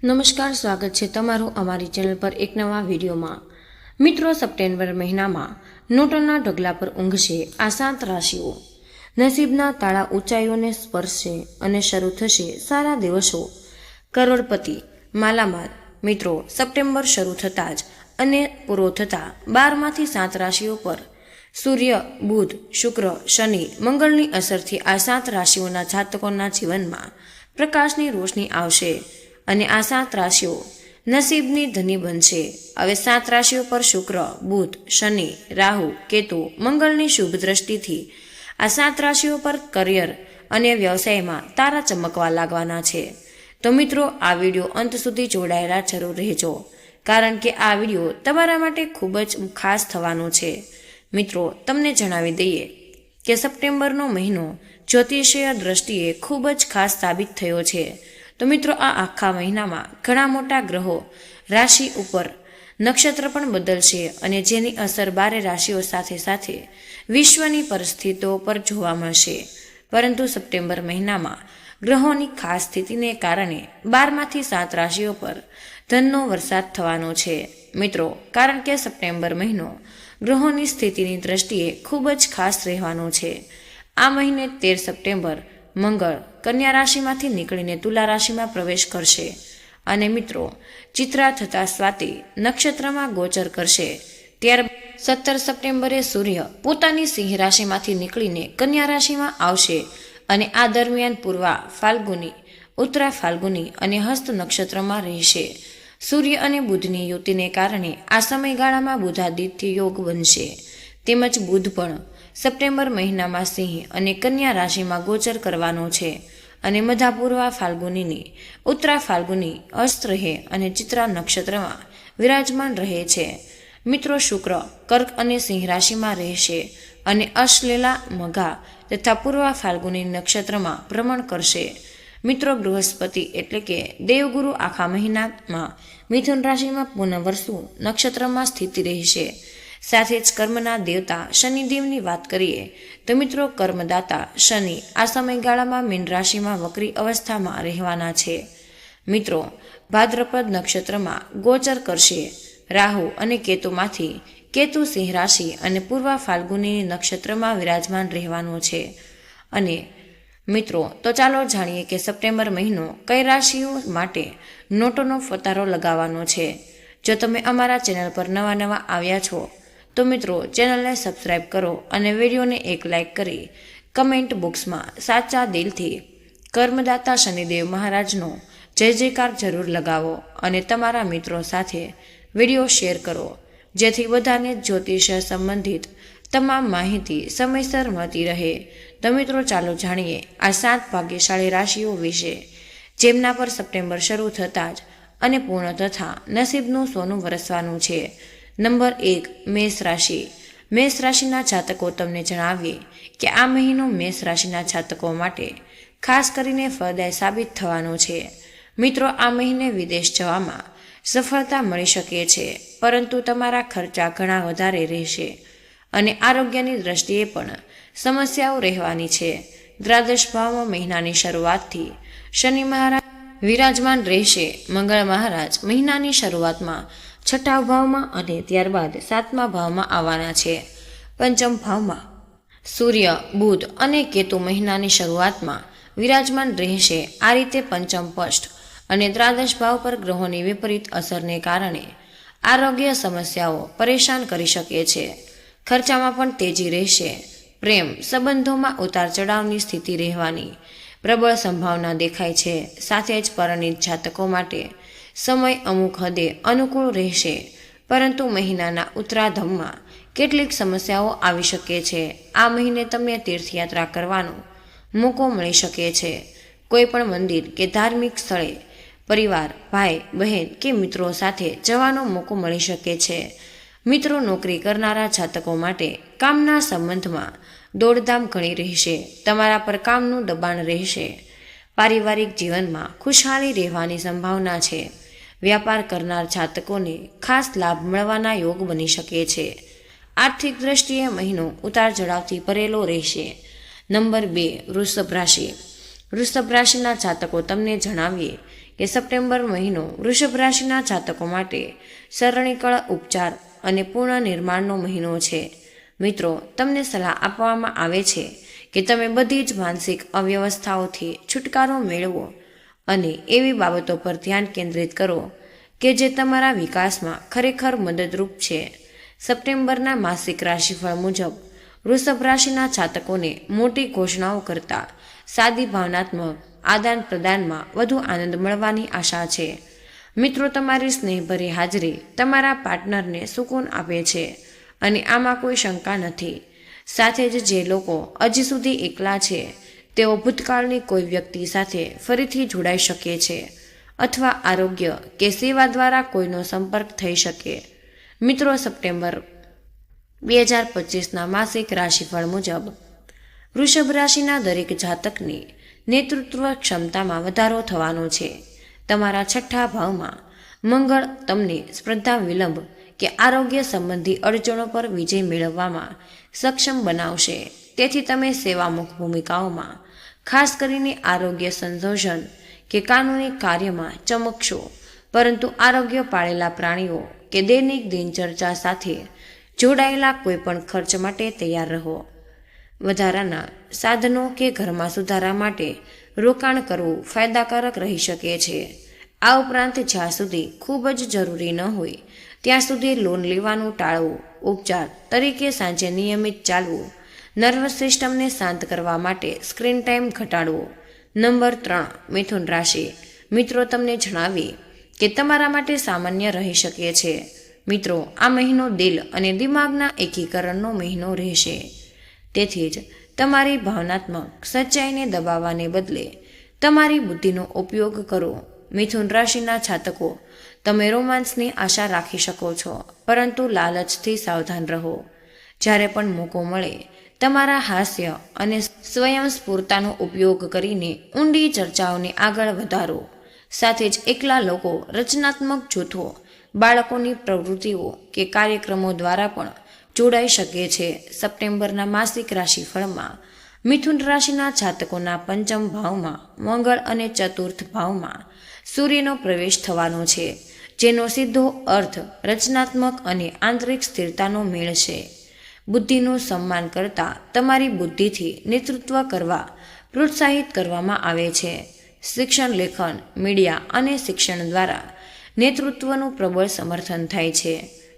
નમસ્કાર, સ્વાગત છે તમારું અમારી ચેનલ પર એક નવા વિડીયોમાં। મિત્રો, સપ્ટેમ્બર મહિનામાં નોટોના ઢગલા પર ઊંઘશે આ 7 રાશિઓ। નસીબના તાળા ઊંચાઈઓને સ્પર્શશે અને શરૂ થશે સારા દિવસો। કરોડપતિ, માલામાલ। મિત્રો, સપ્ટેમ્બર શરૂ થતાં જ અને પૂરો થતાં 12માંથી 7 રાશિઓ પર સૂર્ય, બુધ, શુક્ર, શનિ, મંગળની અસરથી આ 7 રાશિઓના જાતકોના જીવનમાં પ્રકાશની રોશની આવશે અને આ 7 રાશિઓ નસીબની ધની બનશે। હવે 7 રાશિઓ પર શુક્ર, બુધ, શનિ, રાહુ, કેતુ, મંગળની શુભ દ્રષ્ટિથી આ 7 રાશિઓ પર કરિયર અને વ્યવસાયમાં તારા ચમકવા લાગવાના છે। તો મિત્રો, આ વિડીયો અંત સુધી જોડાયેલા જરૂર રહેજો, કારણ કે આ વિડીયો તમારા માટે ખૂબ જ ખાસ થવાનો છે। મિત્રો, તમને જણાવી દઈએ કે સપ્ટેમ્બરનો મહિનો જ્યોતિષીય દ્રષ્ટિએ ખૂબ જ ખાસ સાબિત થયો છે। તો મિત્રો, આ આખા મહિનામાં ઘણા મોટા ગ્રહો રાશિ ઉપર નક્ષત્ર પણ બદલશે અને જેની અસર 12 રાશિઓ સાથે સાથે વિશ્વની પરિસ્થિતિઓ પર જોવા મળશે। પરંતુ સપ્ટેમ્બર મહિનામાં ગ્રહોની ખાસ સ્થિતિને કારણે 12માંથી 7 રાશિઓ પર ધનનો વરસાદ થવાનો છે। મિત્રો, કારણ કે સપ્ટેમ્બર મહિનો ગ્રહોની સ્થિતિની દ્રષ્ટિએ ખૂબ જ ખાસ રહેવાનો છે। આ મહિને 13 સપ્ટેમ્બર મંગળ કન્યા રાશિમાંથી નીકળીને તુલા રાશિમાં પ્રવેશ કરશે અને મિત્રો, ચિત્રા થતા સ્વાતિ નક્ષત્રમાં ગોચર કરશે। ત્યાર 17 સપ્ટેમ્બરે સૂર્ય પોતાની સિંહ રાશિમાંથી નીકળીને કન્યા રાશિમાં આવશે અને આ દરમિયાન પૂર્વા ફાલ્ગુની, ઉત્તરા ફાલ્ગુની અને હસ્ત નક્ષત્રમાં રહેશે। સૂર્ય અને બુધની યુતિને કારણે આ સમયગાળામાં બુધાદિત્ય યોગ બનશે। તેમજ બુધ પણ સપ્ટેમ્બર મહિનામાં સિંહ અને કન્યા રાશિમાં ગોચર કરવાનો છે અને મધાપૂર્વા ફાલ્ગુનીની ઉત્તરા ફાલ્ગુની હસ્ત રહે અને ચિત્રા નક્ષત્રમાં વિરાજમાન રહે છે। મિત્રો, શુક્ર કર્ક અને સિંહ રાશિમાં રહેશે અને અશ્લેલા, મઘા તથા પૂર્વા ફાલ્ગુની નક્ષત્રમાં ભ્રમણ કરશે। મિત્રો, બૃહસ્પતિ એટલે કે દેવગુરુ આખા મહિનામાં મિથુન રાશિમાં પુનઃવસુ નક્ષત્રમાં સ્થિત રહેશે। સાથે જ કર્મના દેવતા શનિદેવની વાત કરીએ તો મિત્રો, કર્મદાતા શનિ આ સમયગાળામાં મીન રાશિમાં વક્રી અવસ્થામાં રહેવાના છે। મિત્રો, ભાદ્રપદ નક્ષત્રમાં ગોચર કરશે। રાહુ અને કેતુમાંથી કેતુ સિંહ રાશિ અને પૂર્વા ફાલ્ગુની નક્ષત્રમાં વિરાજમાન રહેવાનો છે। અને મિત્રો, તો ચાલો જાણીએ કે સપ્ટેમ્બર મહિનો કઈ રાશિઓ માટે નોટોનો ફતારો લગાવવાનો છે। જો તમે અમારા ચેનલ પર નવા આવ્યા છો તો મિત્રો, ચેનલને સબસ્ક્રાઈબ કરો અને વિડીયોને એક લાઈક કરી કમેન્ટ બોક્સમાં સાચા દિલથી કર્મદાતા શનિદેવ મહારાજનો જય જયકાર જરૂર લગાવો અને તમારા મિત્રો સાથે વિડીયો શેર કરો, જેથી બધાને જ્યોતિષ સંબંધિત તમામ માહિતી સમયસર મળતી રહે। તો મિત્રો, ચાલો જાણીએ આ 7 ભાગ્યશાળી રાશિઓ વિશે, જેમના પર સપ્ટેમ્બર શરૂ થતાં જ અને પૂર્ણ થતાં નસીબનું સોનું વરસવાનું છે। નંબર 1, મેષ રાશિ। મેષ રાશિના જાતકો તમને જણાવીએ કે આ મહિનો મેષ રાશિના જાતકો માટે ખાસ કરીને ફળદાયી સાબિત થવાનો છે। મિત્રો, આ મહિને વિદેશ જવામાં સફળતા મળી શકે છે, પરંતુ તમારા ખર્ચા ઘણા વધારે રહેશે અને આરોગ્યની દ્રષ્ટિએ પણ સમસ્યાઓ રહેવાની છે। દ્વાદશ ભાવમાં મહિનાની શરૂઆતથી શનિ મહારાજ વિરાજમાન રહેશે। મંગળ મહારાજ મહિનાની શરૂઆતમાં 6ઠા ભાવમાં અને ત્યારબાદ 7મા ભાવમાં આવવાના છે। પંચમ ભાવમાં સૂર્ય, બુધ અને કેતુ મહિનાની શરૂઆતમાં વિરાજમાન રહેશે। આ રીતે પંચમ, પષ્ઠ અને દ્વાદશ ભાવ પર ગ્રહોની વિપરીત અસરને કારણે આરોગ્ય સમસ્યાઓ પરેશાન કરી શકે છે। ખર્ચામાં પણ તેજી રહેશે। પ્રેમ સંબંધોમાં ઉતાર ચઢાવની સ્થિતિ રહેવાની પ્રબળ સંભાવના દેખાય છે। સાથે જ પરિણીત જાતકો માટે સમય અમુક હદે અનુકૂળ રહેશે, પરંતુ મહિનાના ઉત્તરાર્ધમાં કેટલીક સમસ્યાઓ આવી શકે છે। આ મહિને તમને તીર્થયાત્રા કરવાનો મોકો મળી શકે છે। કોઈ પણ મંદિર કે ધાર્મિક સ્થળે પરિવાર, ભાઈ, બહેન કે મિત્રો સાથે જવાનો મોકો મળી શકે છે। મિત્રો, નોકરી કરનારા જાતકો માટે કામના સંબંધમાં દોડધામ ઘણી રહેશે। તમારા પર કામનું દબાણ રહેશે। પારિવારિક જીવનમાં ખુશહાલી રહેવાની સંભાવના છે। વ્યાપાર કરનાર જાતકોને ખાસ લાભ મળવાના યોગ બની શકે છે। આર્થિક દ્રષ્ટિએ મહિનો ઉતાર ચઢાવથી ભરેલો રહેશે। નંબર 2, વૃષભ રાશિ। વૃષભ રાશિના જાતકો તમને જણાવીએ કે સપ્ટેમ્બર મહિનો વૃષભ રાશિના જાતકો માટે સરળીકળ ઉપચાર અને પુનઃનિર્માણનો મહિનો છે. મિત્રો, તમને સલાહ આપવામાં આવે છે કે તમે બધી જ માનસિક અવ્યવસ્થાઓથી છુટકારો મેળવો અને એવી બાબતો પર ધ્યાન કેન્દ્રિત કરો કે જે તમારા વિકાસમાં ખરેખર મદદરૂપ છે. સપ્ટેમ્બરના માસિક રાશિફળ મુજબ વૃષભ રાશિના જાતકોને મોટી ઘોષણાઓ કરતા સાદી ભાવનાત્મક આદાન પ્રદાનમાં વધુ આનંદ મળવાની આશા છે. મિત્રો, તમારી સ્નેહભરી હાજરી તમારા પાર્ટનરને સુકૂન આપે છે અને આમાં કોઈ શંકા નથી. સાથે જ જે લોકો હજી સુધી એકલા છે તેઓ ભૂતકાળની કોઈ વ્યક્તિ સાથે ફરીથી જોડાઈ શકે છે અથવા આરોગ્ય કે સેવા દ્વારા કોઈનો સંપર્ક થઈ શકે. મિત્રો, સપ્ટેમ્બર 2025ના માસિક રાશિફળ મુજબ વૃષભ રાશિના દરેક જાતકની નેતૃત્વ ક્ષમતામાં વધારો થવાનો છે. તમારા 6થા ભાવમાં મંગળ તમને સ્પર્ધા વિલંબ કે આરોગ્ય સંબંધી અડચણો પર વિજય મેળવવામાં સક્ષમ બનાવશે. તેથી તમે સેવામુખ ભૂમિકાઓમાં, ખાસ કરીને આરોગ્ય સંશોધન કે કાનૂની કાર્યમાં ચમકશો, પરંતુ આરોગ્ય પાળેલા પ્રાણીઓ કે દૈનિક દિનચર્યા સાથે જોડાયેલા કોઈપણ ખર્ચ માટે તૈયાર રહો. વધારાના સાધનો કે ઘરમાં સુધારા માટે રોકાણ કરવું ફાયદાકારક રહી શકે છે. આ ઉપરાંત જ્યાં સુધી ખૂબ જ જરૂરી ન હોય ત્યાં સુધી લોન લેવાનું ટાળવું. ઉપચાર તરીકે સાંજે નિયમિત ચાલવું. નર્વસ સિસ્ટમને શાંત કરવા માટે સ્ક્રીન ટાઈમ ઘટાડવો. નંબર 3, મિથુન રાશિ. મિત્રો, તમને જણાવીએ કે તમારા માટે સામાન્ય રહી શકે છે. મિત્રો, આ મહિનો દિલ અને દિમાગના એકીકરણનો મહિનો રહેશે. તેથી જ તમારી ભાવનાત્મક સચ્ચાઈને દબાવવાને બદલે તમારી બુદ્ધિનો ઉપયોગ કરો. મિથુન રાશિના જાતકો, તમે રોમાન્સની આશા રાખી શકો છો, પરંતુ લાલચથી સાવધાન રહો. જ્યારે પણ મોકો મળે તમારા હાસ્ય અને સ્વયંસ્ફૂર્તાનો ઉપયોગ કરીને ઊંડી ચર્ચાઓને આગળ વધારો. સાથે જ એકલા લોકો, રચનાત્મક જૂથો, બાળકોની પ્રવૃત્તિઓ કે કાર્યક્રમો દ્વારા પણ જોડાઈ શકે છે. સપ્ટેમ્બરના માસિક રાશિફળમાં મિથુન રાશિના જાતકોના 5મ ભાવમાં મંગળ અને 4થ ભાવમાં સૂર્યનો પ્રવેશ થવાનો છે, જેનો સીધો અર્થ રચનાત્મક અને આંતરિક સ્થિરતાનો મેળ છે. બુદ્ધિનું સન્માન કરતા તમારી બુદ્ધિથી નેતૃત્વ કરવા પ્રોત્સાહિત કરવામાં આવે છે. શિક્ષણ, લેખન, મીડિયા અને શિક્ષણ દ્વારા નેતૃત્વનું પ્રબળ સમર્થન થાય છે.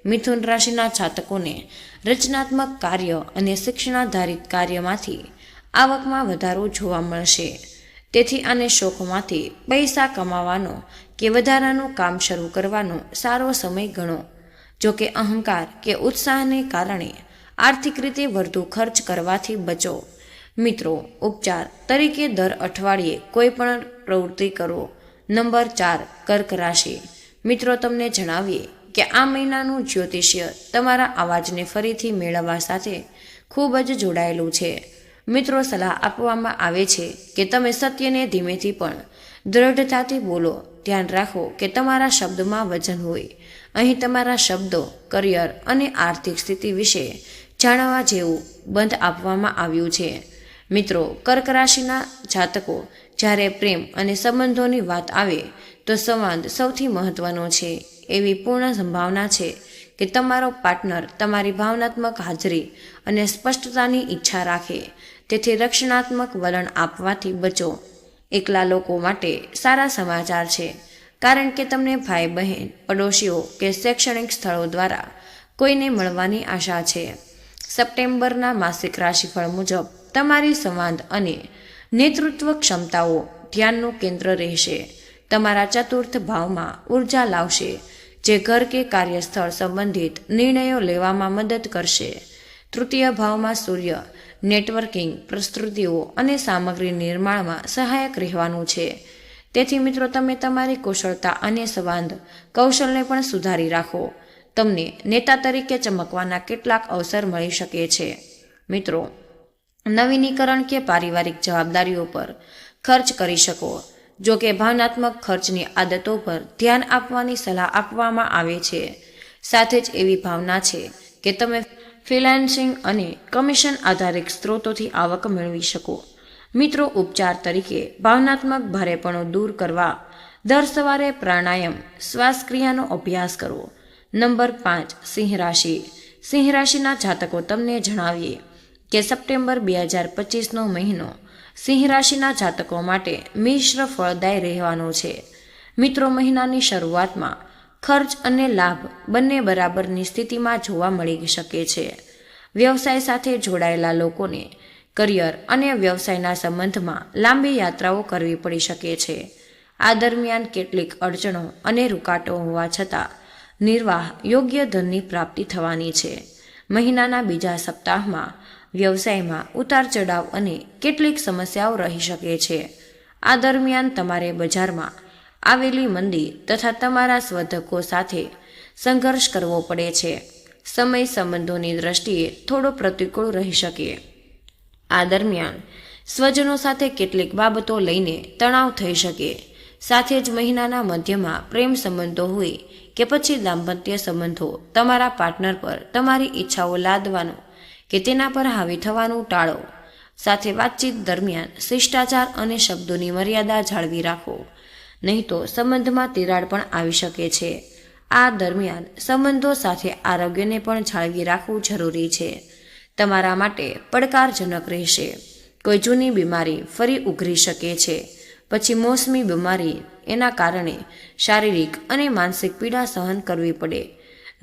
મિથુન રાશિના જાતકોને રચનાત્મક કાર્ય અને શિક્ષણાધારિત કાર્યમાંથી આવકમાં વધારો જોવા મળશે. તેથી આને શોખમાંથી પૈસા કમાવાનો કે વધારાનું કામ શરૂ કરવાનો સારો સમય ગણો. જોકે અહંકાર કે ઉત્સાહને કારણે આર્થિક રીતે વધુ ખર્ચ કરવાથી બચો. મિત્રો, ઉપચાર તરીકે દર અઠવાડિયે કોઈ પણ પ્રવૃત્તિ કરો. નંબર 4, કર્ક રાશિ. મિત્રો, તમને જણાવીએ કે આ મહિનાનું જ્યોતિષ્ય તમારા અવાજને ફરીથી મેળવવા સાથે ખૂબ જ જોડાયેલું છે. મિત્રો, સલાહ આપવામાં આવે છે કે તમે સત્યને ધીમેથી પણ દ્રઢતાથી બોલો. ધ્યાન રાખો કે તમારા શબ્દમાં વજન હોય. અહીં તમારા શબ્દો, કરિયર અને આર્થિક સ્થિતિ વિશે જાણવા જેવું બંધ આપવામાં આવ્યું છે. મિત્રો, કર્ક રાશિના જાતકો, જ્યારે પ્રેમ અને સંબંધોની વાત આવે તો સંવાદ સૌથી મહત્વનો છે. એવી પૂર્ણ સંભાવના છે કે તમારો પાર્ટનર તમારી ભાવનાત્મક હાજરી અને સ્પષ્ટતાની ઈચ્છા રાખે. તેથી રક્ષણાત્મક વલણ આપવાથી બચો. એકલા લોકો માટે સારા સમાચાર છે, કારણ કે તમને ભાઈ બહેન, પડોશીઓ કે શૈક્ષણિક સ્થળો દ્વારા કોઈને મળવાની આશા છે. સપ્ટેમ્બરના માસિક રાશિફળ મુજબ તમારી સંવાદ અને નેતૃત્વ ક્ષમતાઓ ધ્યાનનું કેન્દ્ર રહેશે. તમારા 4થ ભાવમાં ઉર્જા લાવશે, જે ઘર કે કાર્યસ્થળ સંબંધિત નિર્ણયો લેવામાં મદદ કરશે. 3ય ભાવમાં સૂર્ય નેટવર્કિંગ, પ્રસ્તુતિઓ અને સામગ્રી નિર્માણમાં સહાયક રહેવાનું છે. તેથી મિત્રો, તમે તમારી કુશળતા અને સંવાદ કૌશલને પણ સુધારી રાખો. તમને નેતા તરીકે ચમકવાના કેટલાક અવસર મળી શકે છે. મિત્રો, નવીનીકરણ કે પારિવારિક જવાબદારીઓ પર ખર્ચ કરી શકો. જો કે ભાવનાત્મક ખર્ચની આદતો પર ધ્યાન આપવાની સલાહ આપવામાં આવે છે. સાથે જ એવી ભાવના છે કે તમે ફ્રીલાન્સિંગ અને કમિશન આધારિત સ્ત્રોતોથી આવક મેળવી શકો. મિત્રો, ઉપચાર તરીકે ભાવનાત્મક ભારેપણો દૂર કરવા દર સવારે પ્રાણાયામ શ્વાસ ક્રિયાનો અભ્યાસ કરવો. નંબર 5 સિંહ રાશિ. સિંહ રાશિના જાતકો તમને જણાવીએ કે સપ્ટેમ્બર 2025નો મહિનો સિંહ રાશિના જાતકો માટે મિશ્ર ફળદાયી રહેવાનો છે. મિત્રો, મહિનાની શરૂઆતમાં ખર્ચ અને લાભ બંને બરાબરની સ્થિતિમાં જોવા મળી શકે છે. વ્યવસાય સાથે જોડાયેલા લોકોને કરિયર અને વ્યવસાયના સંબંધમાં લાંબી યાત્રાઓ કરવી પડી શકે છે. આ દરમિયાન કેટલીક અડચણો અને રૂકાટો હોવા છતાં નિર્વાહ યોગ્ય ધનની પ્રાપ્તિ થવાની છે. મહિનાના બીજા સપ્તાહમાં વ્યવસાયમાં ઉતાર ચઢાવ અને કેટલીક સમસ્યાઓ રહી શકે છે. આ દરમિયાન તમારે બજારમાં આવેલી મંદી તથા તમારા સ્પર્ધકો સાથે સંઘર્ષ કરવો પડે છે. સમય સંબંધોની દ્રષ્ટિએ થોડો પ્રતિકૂળ રહી શકે. આ દરમિયાન સ્વજનો સાથે કેટલીક બાબતો લઈને તણાવ થઈ શકે. સાથે જ મહિનાના મધ્યમાં પ્રેમ સંબંધો હોય કે પછી દાંપત્ય સંબંધો તમારા પાર્ટનર પર તમારી ઈચ્છાઓ લાદવાનું કે તેના પર હાવી થવાનું ટાળો. સાથે વાતચીત દરમિયાન શિષ્ટાચાર અને શબ્દોની મર્યાદા જાળવી રાખો, નહીં તો સંબંધમાં તિરાડ પણ આવી શકે છે. આ દરમિયાન સંબંધો સાથે આરોગ્યને પણ જાળવી રાખવું જરૂરી છે. તમારા માટે પડકારજનક રહેશે. કોઈ જૂની બીમારી ફરી ઉઘરી શકે છે. પછી મોસમી બીમારી, એના કારણે શારીરિક અને માનસિક પીડા સહન કરવી પડે.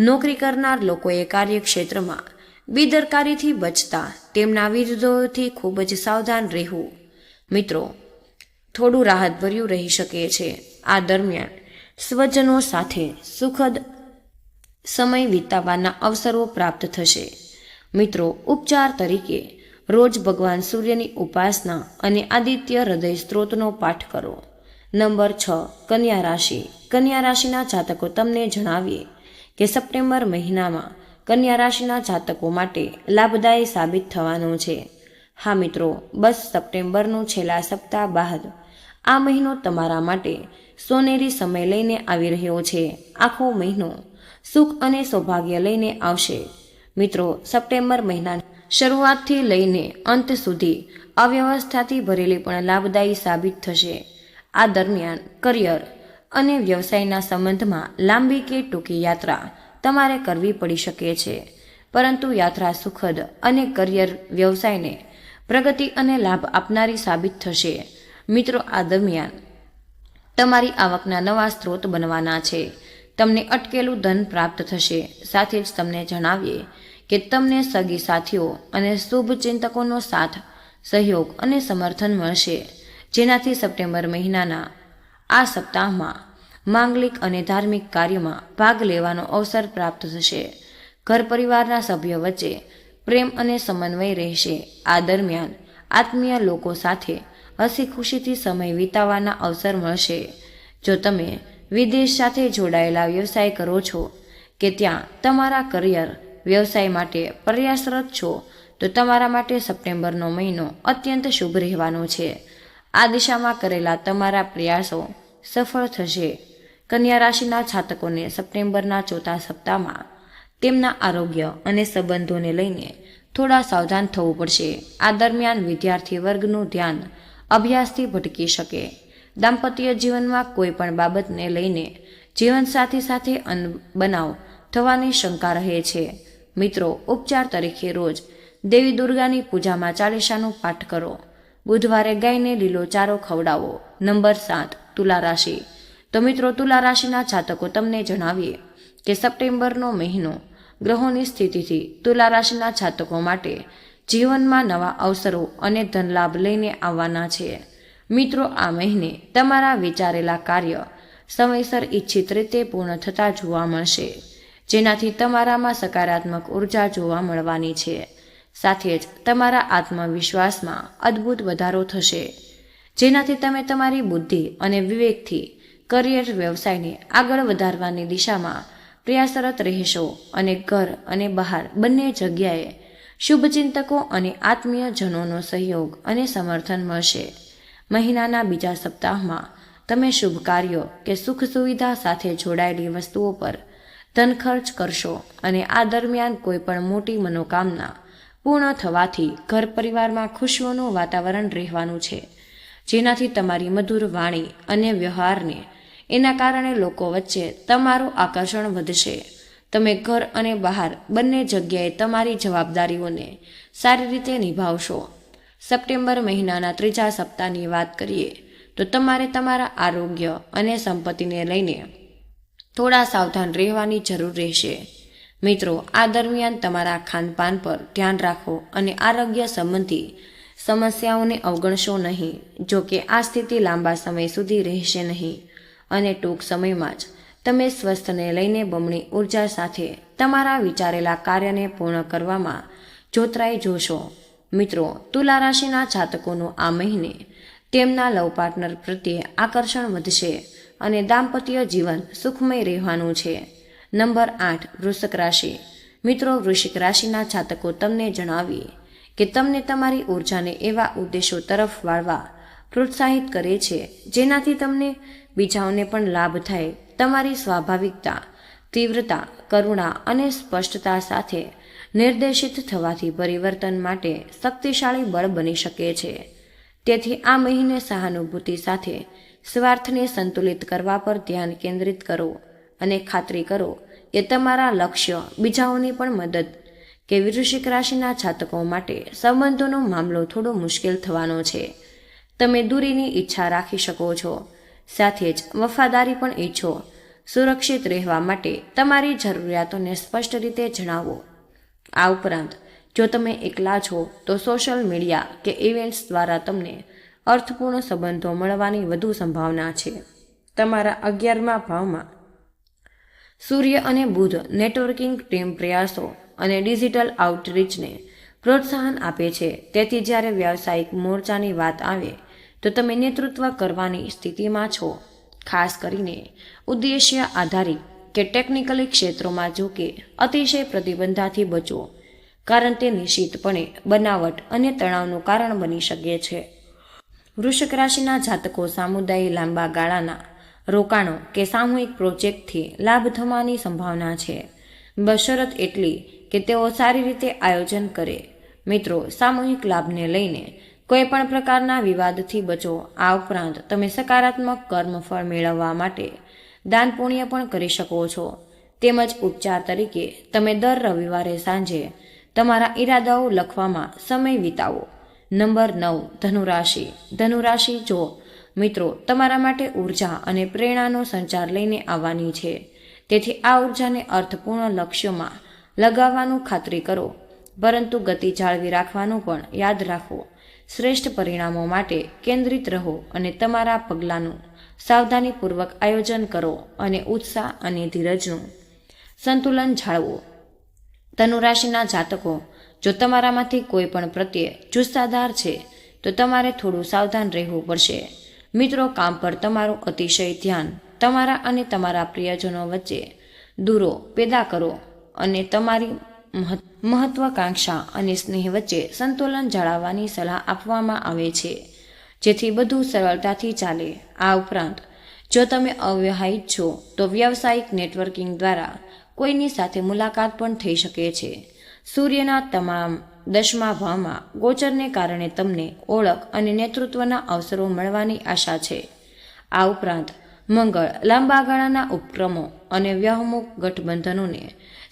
નોકરી કરનાર લોકોએ કાર્યક્ષેત્રમાં બેદરકારીથી બચતા તેમના વિરોધોથી ખૂબ જ સાવધાન રહેવું. મિત્રો, થોડું રાહતભર્યું રહી શકે છે. આ દરમિયાન સ્વજનો સાથે સુખદ સમય વિતાવવાના અવસરો પ્રાપ્ત થશે. મિત્રો, ઉપચાર તરીકે રોજ ભગવાન સૂર્યની ઉપાસના અને આદિત્ય હૃદય સ્ત્રોતનો પાઠ કરો. નંબર 6 કન્યા રાશિ. કન્યા રાશિના જાતકો તમને જણાવીએ કે સપ્ટેમ્બર મહિનામાં કન્યા રાશિના જાતકો માટે લાભદાયી સાબિત થવાનો છે. હા મિત્રો, બસ સપ્ટેમ્બરનું છેલ્લા સપ્તાહ બાદ આ મહિનો તમારા માટે સોનેરી સમય લઈને આવી રહ્યો છે. આખો મહિનો સુખ અને સૌભાગ્ય લઈને આવશે. મિત્રો, સપ્ટેમ્બર મહિના શરૂઆતથી લઈને અંત સુધી અવ્યવસ્થાથી ભરેલી પણ લાભદાયી સાબિત થશે. આ દરમિયાન કરિયર અને વ્યવસાયના સંબંધમાં લાંબી કે ટૂંકી યાત્રા તમારે કરવી પડી શકે છે. પરંતુ યાત્રા સુખદ અને કરિયર વ્યવસાયને પ્રગતિ અને લાભ આપનારી સાબિત થશે. મિત્રો, આ દરમિયાન તમારી આવકના નવા સ્ત્રોત બનવાના છે. તમને અટકેલું ધન પ્રાપ્ત થશે. સાથે જ તમને જણાવીએ કે તમને સગી સાથીઓ અને શુભ ચિંતકોનો સાથ, સહયોગ અને સમર્થન મળશે, જેનાથી સપ્ટેમ્બર મહિનાના આ સપ્તાહમાં માંગલિક અને ધાર્મિક કાર્યમાં ભાગ લેવાનો અવસર પ્રાપ્ત થશે. ઘર પરિવારના સભ્યો વચ્ચે પ્રેમ અને સમન્વય રહેશે. આ દરમિયાન આત્મીય લોકો સાથે હસી ખુશીથી સમય વિતાવવાના અવસર મળશે. જો તમે વિદેશ સાથે જોડાયેલા વ્યવસાય કરો છો કે ત્યાં તમારા કરિયર વ્યવસાય માટે પ્રયાસરત છો, તો તમારા માટે સપ્ટેમ્બરનો મહિનો અત્યંત શુભ રહેવાનો છે. આ દિશામાં કરેલા તમારા પ્રયાસો સફળ થશે. કન્યા રાશિના જાતકોને સપ્ટેમ્બરના ચોથા સપ્તાહમાં તેમના આરોગ્ય અને સંબંધોને લઈને થોડા સાવધાન થવું પડશે. આ દરમિયાન વિદ્યાર્થી વર્ગનું ધ્યાન અભ્યાસથી ભટકી શકે. દાંપત્ય જીવનમાં કોઈ પણ બાબતને લઈને જીવનસાથી સાથે અનબનાવ થવાની શંકા રહે છે. મિત્રો, ઉપચાર તરીકે રોજ દેવી દુર્ગાની પૂજામાં ચાલીસાનો પાઠ કરો. બુધવારે ગાયને લીલો ચારો ખવડાવો. નંબર 7 તુલા રાશિ. તો મિત્રો, તુલા રાશિના જાતકો તમને જણાવીએ કે સપ્ટેમ્બરનો મહિનો ગ્રહોની સ્થિતિથી તુલા રાશિના જાતકો માટે જીવનમાં નવા અવસરો અને ધનલાભ લઈને આવવાના છે. મિત્રો, આ મહિને તમારા વિચારેલા કાર્ય સમયસર ઈચ્છિત રીતે પૂર્ણ થતા જોવા મળશે, જેનાથી તમારામાં સકારાત્મક ઉર્જા જોવા મળવાની છે. સાથે જ તમારા આત્મવિશ્વાસમાં અદ્ભુત વધારો થશે, જેનાથી તમે તમારી બુદ્ધિ અને વિવેકથી કરિયર વ્યવસાયને આગળ વધારવાની દિશામાં પ્રયાસરત રહેશો અને ઘર અને બહાર બંને જગ્યાએ શુભચિંતકો અને આત્મીય જનોનો સહયોગ અને સમર્થન મળશે. મહિનાના બીજા સપ્તાહમાં તમે શુભ કાર્યો કે સુખ સુવિધા સાથે જોડાયેલી વસ્તુઓ પર ધન ખર્ચ કરશો અને આ દરમિયાન કોઈ પણ મોટી મનોકામના પૂર્ણ થવાથી ઘર પરિવારમાં ખુશીઓનું વાતાવરણ રહેવાનું છે, જેનાથી તમારી મધુર વાણી અને વ્યવહારને એના કારણે લોકો વચ્ચે તમારું આકર્ષણ વધશે. તમે ઘર અને બહાર બંને જગ્યાએ તમારી જવાબદારીઓને સારી રીતે નિભાવશો. સપ્ટેમ્બર મહિનાના ત્રીજા સપ્તાહની વાત કરીએ તો તમારે તમારા આરોગ્ય અને સંપત્તિને લઈને થોડા સાવધાન રહેવાની જરૂર રહેશે. મિત્રો, આ દરમિયાન તમારા ખાનપાન પર ધ્યાન રાખો અને આરોગ્ય સંબંધી સમસ્યાઓને અવગણશો નહીં. જો કે આ સ્થિતિ લાંબા સમય સુધી રહેશે નહીં અને ટૂંક સમયમાં જ તમે સ્વાસ્થ્યને લઈને બમણી ઉર્જા સાથે તમારા વિચારેલા કાર્યને પૂર્ણ કરવામાં જોતરાઈ જોશો. મિત્રો, તુલા રાશિના જાતકોનું આ મહિને તેમના લવ પાર્ટનર પ્રત્યે આકર્ષણ વધશે અને દાંપત્ય જીવન સુખમય રહેવાનું છે. નંબર 8, વૃશ્ચિક રાશિ. મિત્રો, વૃશ્ચિક રાશિના જાતકો તમને જણાવીએ કે તમને તમારી ઉર્જાને એવા ઉદ્દેશો તરફ વાળવા પ્રોત્સાહિત કરે છે જેનાથી તમને બીજાઓને પણ લાભ થાય. તમારી સ્વાભાવિકતા, તીવ્રતા, કરુણા અને સ્પષ્ટતા સાથે નિર્દેશિત થવાથી પરિવર્તન માટે શક્તિશાળી બળ બની શકે છે. તેથી આ મહિને સહાનુભૂતિ સાથે સ્વાર્થને સંતુલિત કરવા પર ધ્યાન કેન્દ્રિત કરો અને ખાતરી કરો કે તમારા લક્ષ્ય બીજાઓની પણ મદદ કે વૃશ્ચિક રાશિના જાતકો માટે સંબંધોનો મામલો થોડો મુશ્કેલ થવાનો છે. તમે દૂરીની ઈચ્છા રાખી શકો છો, સાથે જ વફાદારી પણ ઈચ્છો. સુરક્ષિત રહેવા માટે તમારી જરૂરિયાતોને સ્પષ્ટ રીતે જણાવો. આ ઉપરાંત જો તમે એકલા છો તો સોશિયલ મીડિયા કે ઇવેન્ટ્સ દ્વારા તમને અર્થપૂર્ણ સંબંધો મળવાની વધુ સંભાવના છે. તમારા 11મા ભાવમાં સૂર્ય અને બુધ નેટવર્કિંગ, ટીમ પ્રયાસો અને ડિજિટલ આઉટરીચને પ્રોત્સાહન આપે છે. તેથી જ્યારે વ્યવસાયિક મોરચાની વાત આવે તો તમે નેતૃત્વ કરવાની સ્થિતિમાં છો. ખાસ કરીને ઉદ્દેશ્ય આધારિત કે ટેકનિકલી ક્ષેત્રોમાં. જો કે અતિશય પ્રતિબંધાથી બચો, કારણ તે નિશ્ચિતપણે બનાવટ અને તણાવનું કારણ બની શકે છે. વૃશ્ચિક રાશિના જાતકો સામુદાયિક લાંબા ગાળાના રોકાણો કે સામૂહિક પ્રોજેક્ટથી લાભ થવાની સંભાવના છે. બશરત એટલી કે તેઓ સારી રીતે આયોજન કરે. મિત્રો, સામૂહિક લાભને લઈને કોઈ પણ પ્રકારના વિવાદથી બચો. આ ઉપરાંત તમે સકારાત્મક કર્મફળ મેળવવા માટે દાન પુણ્ય પણ કરી શકો છો. તેમજ ઉપચાર તરીકે તમે દર રવિવારે સાંજે તમારા ઈરાદાઓ લખવામાં સમય વિતાવો. નંબર 9, ધનુરાશિ. ધનુરાશિ. જો મિત્રો, તમારા માટે ઉર્જા અને પ્રેરણાનો સંચાર લઈને આવવાની છે. તેથી આ ઉર્જાને અર્થપૂર્ણ લક્ષ્યોમાં લગાવવાનું ખાતરી કરો, પરંતુ ગતિ જાળવી રાખવાનું પણ યાદ રાખો. શ્રેષ્ઠ પરિણામો માટે કેન્દ્રિત રહો અને તમારા પગલાંનું સાવધાનીપૂર્વક આયોજન કરો અને ઉત્સાહ અને ધીરજનું સંતુલન જાળવો. ધનુરાશિના જાતકો, જો તમારામાંથી કોઈ પણ પ્રત્યે જુસ્સાદાર છે તો તમારે થોડું સાવધાન રહેવું પડશે. મિત્રો, કામ પર તમારું અતિશય ધ્યાન તમારા અને તમારા પ્રિયજનો વચ્ચે દૂરો પેદા કરો અને તમારી મહત્વાકાંક્ષા અને સ્નેહ વચ્ચે સંતુલન જાળવવાની સલાહ આપવામાં આવે છે, જેથી બધું સરળતાથી ચાલે. આ ઉપરાંત જો તમે અવ્યવહારિક છો તો વ્યવસાયિક નેટવર્કિંગ દ્વારા કોઈની સાથે મુલાકાત પણ થઈ શકે છે. સૂર્યના તમામ 10મા ભાવમાં ગોચરને કારણે તમને ઓળખ અને નેતૃત્વના અવસરો મળવાની આશા છે. આ ઉપરાંત મંગળ લાંબા ગાળાના ઉપક્રમો અને વ્યવમુખ ગઠબંધનોને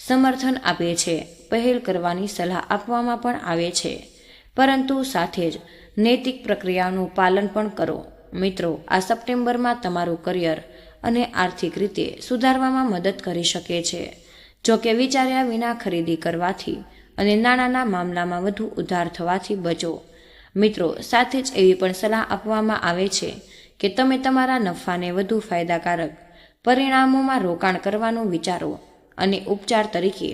સમર્થન આપે છે. પહેલ કરવાની સલાહ આપવામાં પણ આવે છે, પરંતુ સાથે જ નૈતિક પ્રક્રિયાનું પાલન પણ કરો. મિત્રો, આ સપ્ટેમ્બરમાં તમારું કરિયર અને આર્થિક રીતે સુધારવામાં મદદ કરી શકે છે. જો કે વિચાર્યા વિના ખરીદી કરવાથી અને નાણાંના મામલામાં વધુ ઉધાર થવાથી બચો. મિત્રો, સાથે જ એવી પણ સલાહ આપવામાં આવે છે કે તમે તમારા નફાને વધુ ફાયદાકારક પરિણામોમાં રોકાણ કરવાનું વિચારો અને ઉપચાર તરીકે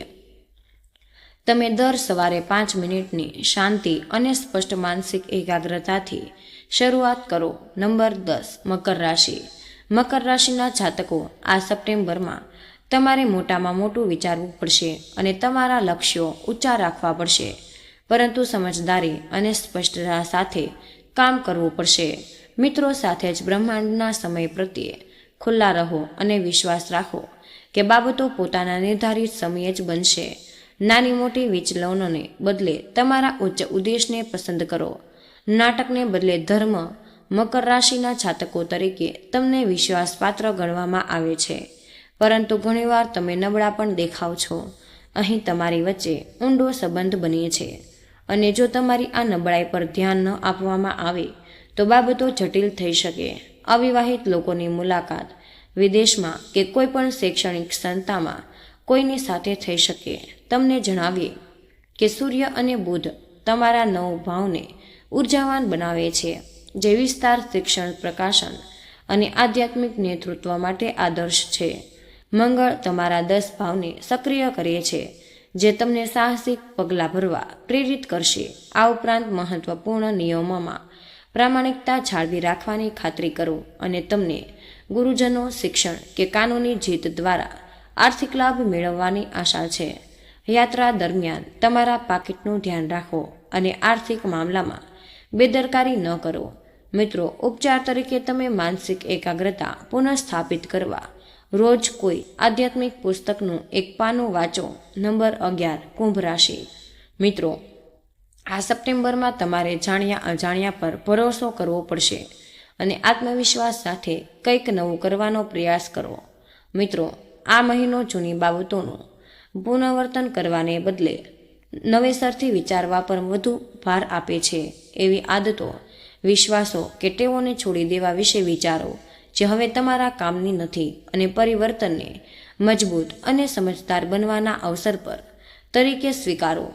તમે દર સવારે 5 મિનિટની શાંતિ અને સ્પષ્ટ માનસિક એકાગ્રતાથી શરૂઆત કરો. નંબર 10, મકર રાશિ. મકર રાશિના જાતકો, આ સપ્ટેમ્બરમાં તમારે મોટામાં મોટું વિચારવું પડશે અને તમારા લક્ષ્યો ઊંચા રાખવા પડશે, પરંતુ સમજદારી અને સ્પષ્ટતા સાથે કામ કરવું પડશે. મિત્રો, સાથે જ બ્રહ્માંડના સમય પ્રત્યે ખુલ્લા રહો અને વિશ્વાસ રાખો કે બાબતો પોતાના નિર્ધારિત સમયે જ બનશે. નાની મોટી વિચલનોને બદલે તમારા ઉચ્ચ ઉદ્દેશને પસંદ કરો. નાટકને બદલે ધર્મ મકર રાશિના જાતકો તરીકે તમને વિશ્વાસપાત્ર ગણવામાં આવે છે, પરંતુ ઘણીવાર તમે નબળા પણ દેખાવ છો. અહીં તમારી વચ્ચે ઊંડો સંબંધ બને છે, અને જો તમારી આ નબળાઈ પર ધ્યાન ન આપવામાં આવે તો બાબતો જટિલ થઈ શકે. અવિવાહિત લોકોની મુલાકાત વિદેશમાં કે કોઈ પણ શૈક્ષણિક સંસ્થામાં કોઈની સાથે થઈ શકે. તમને જણાવીએ કે સૂર્ય અને બુધ તમારા 9 ભાવને ઉર્જાવાન બનાવે છે, જે વિસ્તાર, શિક્ષણ, પ્રકાશન અને આધ્યાત્મિક નેતૃત્વ માટે આદર્શ છે. મંગળ તમારા 10 ભાવને સક્રિય કરે છે, જે તમને સાહસિક પગલાં ભરવા પ્રેરિત કરશે. આ ઉપરાંત મહત્વપૂર્ણ નિયમોમાં પ્રામાણિકતા જાળવી રાખવાની ખાતરી કરો, અને તમને ગુરુજનો, શિક્ષણ કે કાનૂની જીત દ્વારા આર્થિક લાભ મેળવવાની આશા છે. યાત્રા દરમિયાન તમારા પાકીટનું ધ્યાન રાખો અને આર્થિક મામલામાં બેદરકારી ન કરો. મિત્રો, ઉપચાર તરીકે તમે માનસિક એકાગ્રતા પુનઃસ્થાપિત કરવા રોજ કોઈ આધ્યાત્મિક પુસ્તકનું એક પાનું વાંચો. નંબર 11, કુંભ રાશિ. મિત્રો, આ સપ્ટેમ્બરમાં તમારે જાણ્યા અજાણ્યા પર ભરોસો કરવો પડશે અને આત્મવિશ્વાસ સાથે કંઈક નવું કરવાનો પ્રયાસ કરો. મિત્રો, આ મહિનો જૂની બાબતોનું પુનરાવર્તન કરવાને બદલે નવેસરથી વિચારવા પર વધુ ભાર આપે છે. એવી આદતો, વિશ્વાસો કે ટેવોને છોડી દેવા વિશે વિચારો જે હવે તમારા કામની નથી, અને પરિવર્તનને મજબૂત અને સમજદાર બનવાના અવસર પર તરીકે સ્વીકારો.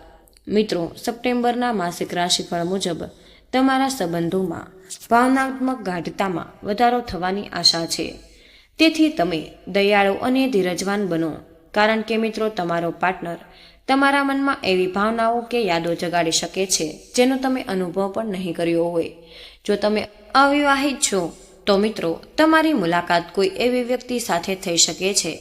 મિત્રો, સપ્ટેમ્બરના માસિક રાશિફળ મુજબ તમારા સંબંધોમાં ભાવનાત્મક ગાઢતામાં વધારો થવાની આશા છે. તેથી તમે દયાળુ અને ધીરજવાન બનો, કારણ કે મિત્રો, તમારો પાર્ટનર તમારા મનમાં એવી ભાવનાઓ કે યાદો જગાડી શકે છે જેનો તમે અનુભવ પણ નહીં કર્યો હોય. જો તમે અવિવાહિત છો તો મિત્રો, તમારી મુલાકાત કોઈ એવી વ્યક્તિ સાથે થઈ શકે છે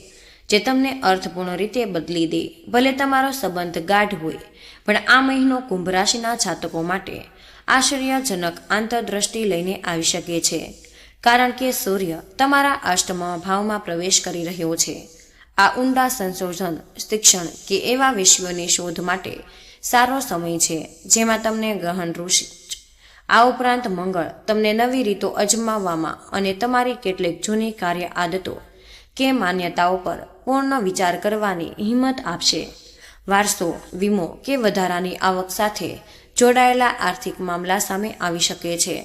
જે તમને અર્થપૂર્ણ રીતે બદલી દે. ભલે તમારો સંબંધ ગાઢ હોય, પણ આ મહિનો કુંભ રાશિના જાતકો માટે આશ્ચર્યજનક આંતરદ્રષ્ટિ લઈને આવી શકે છે, કારણ કે સૂર્ય તમારા 8મા ભાવમાં પ્રવેશ કરી રહ્યો છે. આ ઊંડા સંશોધન, શિક્ષણ કે એવા વિષયોની શોધ માટે સારો સમય છે જેમાં તમને ગહન રુચિ. આ ઉપરાંત મંગળ તમને નવી રીતો અજમાવવામાં અને તમારી કેટલીક જૂની કાર્ય આદતો કે માન્યતાઓ પર પૂર્ણ વિચાર કરવાની હિંમત આપશે. વારસો, વીમો કે વધારાની આવક સાથે જોડાયેલા આર્થિક મામલા સામે આવી શકે છે.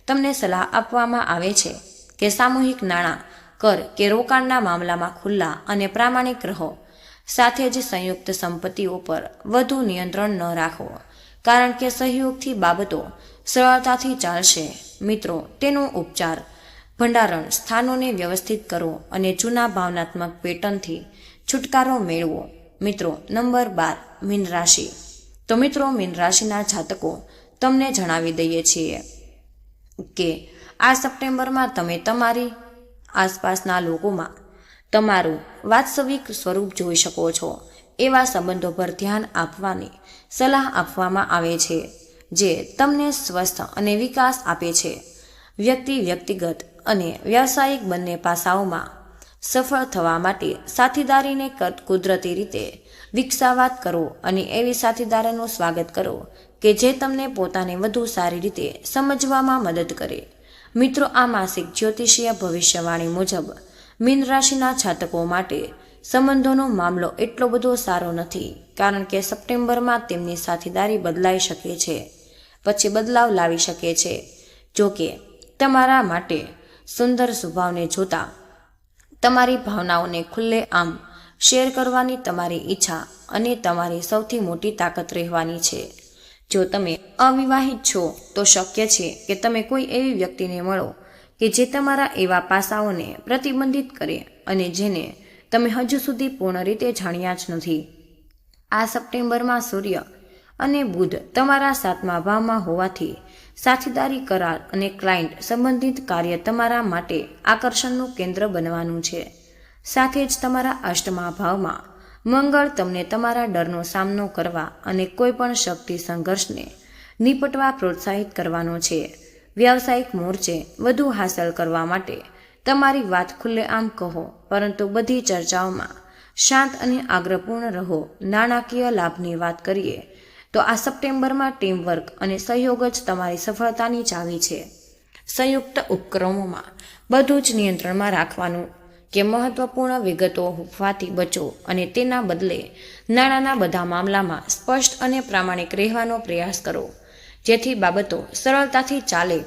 તમને સલાહ આપવામાં આવે છે કે સામૂહિક નાણાં, કર કે રોકાણના મામલામાં ખુલ્લા અને પ્રામાણિક રહો. સાથે જ સંયુક્ત સંપત્તિઓ પર વધુ નિયંત્રણ ન રાખો, કારણ કે સહયોગથી બાબતો સરળતાથી ચાલશે. મિત્રો, તેનો ઉપચાર, ભંડારણ સ્થાનોને વ્યવસ્થિત કરો અને જૂના ભાવનાત્મક પેટર્નથી છુટકારો મેળવો. મિત્રો, નંબર 12, મીન રાશિ. તો મિત્રો, મીન રાશિના જાતકો તમને જણાવી દઈએ છીએ કે આ સપ્ટેમ્બરમાં તમે તમારી આસપાસના લોકોમાં તમારું વાસ્તવિક સ્વરૂપ જોઈ શકો છો. એવા સંબંધો પર ધ્યાન આપવાની સલાહ આપવામાં આવે છે જે તમને સ્વસ્થ અને વિકાસ આપે છે. વ્યક્તિગત અને વ્યાવસાયિક બંને પાસાઓમાં સફળ થવા માટે સાથીદારીને કુદરતી રીતે વિકસાવત કરો અને એવી સાથીદારીનું સ્વાગત કરો કે જે તમને પોતાને વધુ સારી રીતે સમજવામાં મદદ કરે. મિત્રો, આ માસિક જ્યોતિષીય ભવિષ્યવાણી મુજબ મીન રાશિના જાતકો માટે સંબંધોનો મામલો એટલો બધો સારો નથી, કારણ કે સપ્ટેમ્બરમાં તેમની સાથીદારી બદલાઈ શકે છે, પછી બદલાવ લાવી શકે છે. જો કે તમારા માટે સુંદર સ્વભાવને જોતા તમારી ભાવનાઓને ખુલ્લેઆમ શેર કરવાની તમારી ઈચ્છા અને તમારી સૌથી મોટી તાકાત રહેવાની છે. જો તમે અવિવાહિત છો તો શક્ય છે કે તમે કોઈ એવી વ્યક્તિને મળો કે જે તમારા એવા પાસાઓને પ્રતિબંધિત કરે અને જેને તમે હજુ સુધી પૂર્ણ રીતે જાણ્યા જ નથી. આ સપ્ટેમ્બરમાં સૂર્ય અને બુધ તમારા 7મા ભાવમાં હોવાથી સાથીદારી, કરાર અને ક્લાયન્ટ સંબંધિત કાર્ય તમારા માટે આકર્ષણનું કેન્દ્ર બનવાનું છે. સાથે જ તમારા 8મા ભાવમાં મંગળ તમને તમારા ડરનો સામનો કરવા અને કોઈપણ શક્તિ સંઘર્ષને નિપટવા પ્રોત્સાહિત કરવાનો છે. વ્યાવસાયિક મોરચે વધુ હાંસલ કરવા માટે તમારી વાત ખુલ્લેઆમ કહો, પરંતુ બધી ચર્ચાઓમાં શાંત અને આગ્રહપૂર્ણ રહો. નાણાકીય લાભની વાત કરીએ તો આ સપ્ટેમ્બરમાં ટીમવર્ક અને સહયોગ જ તમારી સફળતાની ચાવી છે. સંયુક્ત ઉપક્રમોમાં બધું જ નિયંત્રણમાં રાખવાનું કે મહત્વપૂર્ણ વિગતો હોવાથી બચો અને તેના બદલે નાણાંના બધા મામલામાં સ્પષ્ટ અને પ્રામાણિક રહેવાનો પ્રયાસ કરો, જેથી બાબતો સરળતાથી ચાલે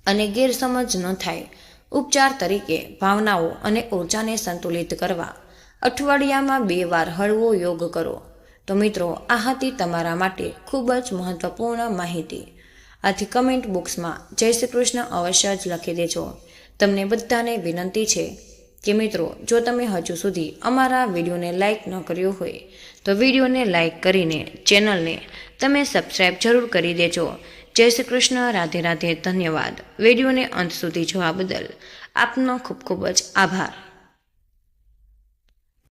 અને ગેરસમજ ન થાય. ઉપચાર તરીકે ભાવનાઓ અને ઊર્જાને સંતુલિત કરવા અઠવાડિયામાં 2 વાર હળવો યોગ કરો. તો મિત્રો, આ હતી તમારા માટે ખૂબ જ મહત્વપૂર્ણ માહિતી. આથી કમેન્ટ બોક્સમાં જય શ્રી કૃષ્ણ અવશ્ય જ લખી દેજો. તમને બધાને વિનંતી છે કે મિત્રો, જો તમે હજુ સુધી અમારા વિડીયોને લાઇક ન કર્યો હોય તો વિડીયોને લાઇક કરીને ચેનલને તમે સબસ્ક્રાઈબ જરૂર કરી દેજો. જય શ્રી કૃષ્ણ. રાધે રાધે. ધન્યવાદ. વિડીયોને અંત સુધી જોવા બદલ આપનો ખૂબ ખૂબ જ આભાર.